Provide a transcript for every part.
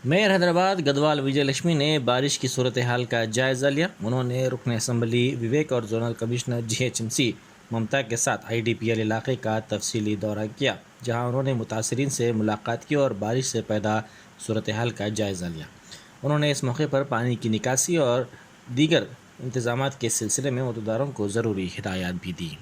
Mayor Hyderabad Gadwal विजय लक्ष्मी ने बारिश की सूरत हाल का जायज़ा लिया। उन्होंने रुकन असम्बली विवेक और जोनल कमिश्नर GHMC ममता के साथ IDPL इलाके का तफसीली दौरा किया, जहां उन्होंने मुतासरीन से मुलाकात की और बारिश से पैदा सूरत हाल का जायज़ा लिया। उन्होंने इस मौके पर पानी की निकासी और दीगर इंतजाम के सिलसिले में मुतदारों को ज़रूरी हिदायत भी दी।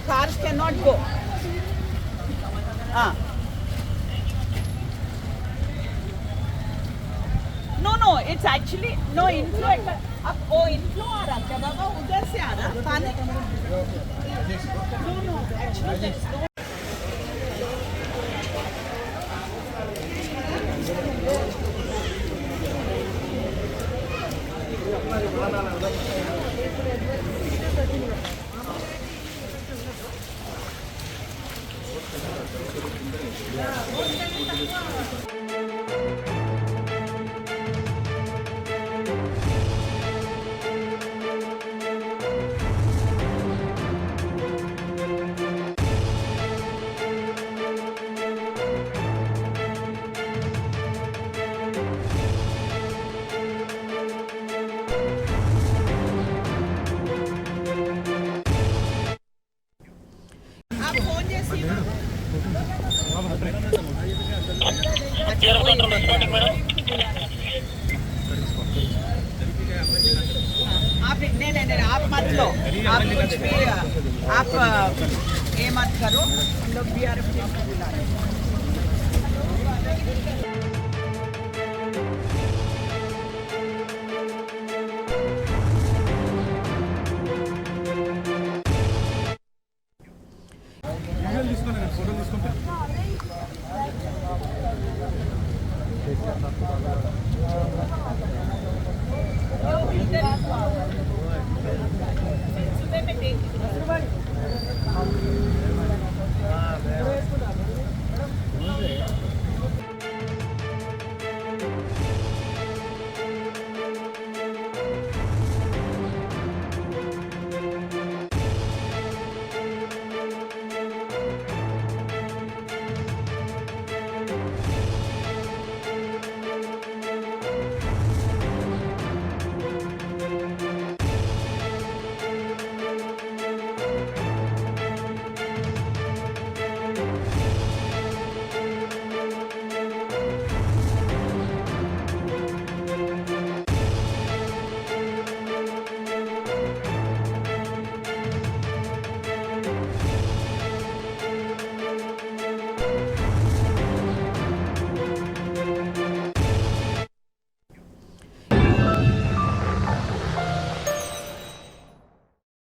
Cars cannot go. No, it's actually no inflow. अब वो inflow आ रहा था बाबा, उधर से आ रहा पानी. No, actually there's no. आप नहीं, आप मत लो, आप कुछ भी आप ये मत करो, हम लोग BRF टीम को बुला रहे हैं।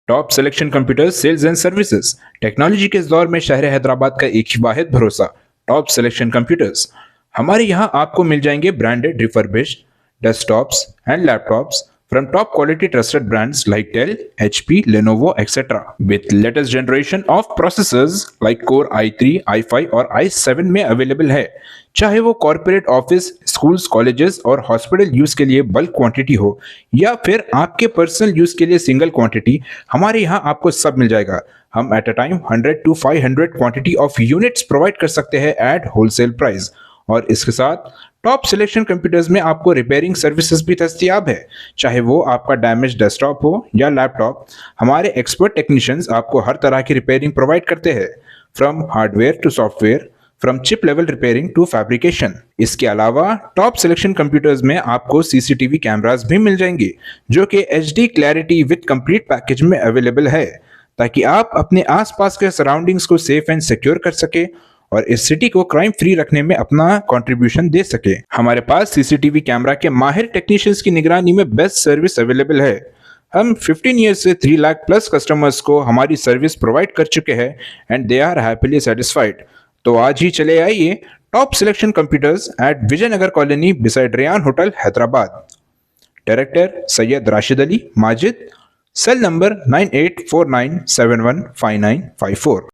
Top selection computer sales and services technology के इस दौर में शहर हैदराबाद का एक ही वाहिद भरोसा टॉप सिलेक्शन कंप्यूटर्स। हमारे यहाँ आपको मिल जाएंगे branded refurbished desktops and laptops from top quality trusted brands like Dell, HP, Lenovo, etc. with latest generation of processors like Core i3, i5 और i7 में अवेलेबल है। चाहे वो कॉर्पोरेट ऑफिस, स्कूल्स, कॉलेजेस और हॉस्पिटल यूज के लिए bulk quantity हो या फिर आपके पर्सनल यूज के लिए सिंगल क्वांटिटी, हमारे यहाँ आपको सब मिल जाएगा। हम at a time 100 to 500 quantity of units provide कर सकते हैं एट होलसेल प्राइस और इसके साथ टॉप सिलेक्शन कंप्यूटर्स में आपको रिपेयरिंग सर्विसेज भी दस्तयाब है, चाहे वो आपका डैमेज डेस्कटॉप हो या लैपटॉप। हमारे एक्सपर्ट टेक्नीशियंस आपको हर तरह की रिपेयरिंग प्रोवाइड करते हैं, from hardware to software, from chip level repairing to fabrication. इसके अलावा टॉप सिलेक्शन कंप्यूटर्स में आपको सीसीटीवी कैमरास भी मिल जाएंगे, जो कि HD clarity with complete package में अवेलेबल है, ताकि आप अपने आसपास के सराउंडिंग्स को सेफ एंड सिक्योर कर सके और इस सिटी को क्राइम फ्री रखने में अपना कंट्रीब्यूशन दे सके। हमारे पास सीसीटीवी कैमरा के माहिर टेक्नीशियंस की निगरानी में बेस्ट सर्विस अवेलेबल है। हम 15 ईयर्स से 3 लाख प्लस कस्टमर्स को हमारी सर्विस प्रोवाइड कर चुके हैं and they are happily satisfied. तो आज ही चले आइए top selection computers at Vijaynagar colony beside Rayan hotel, Hyderabad. Director Syed Rashid Ali Majid, cell number 9849715954।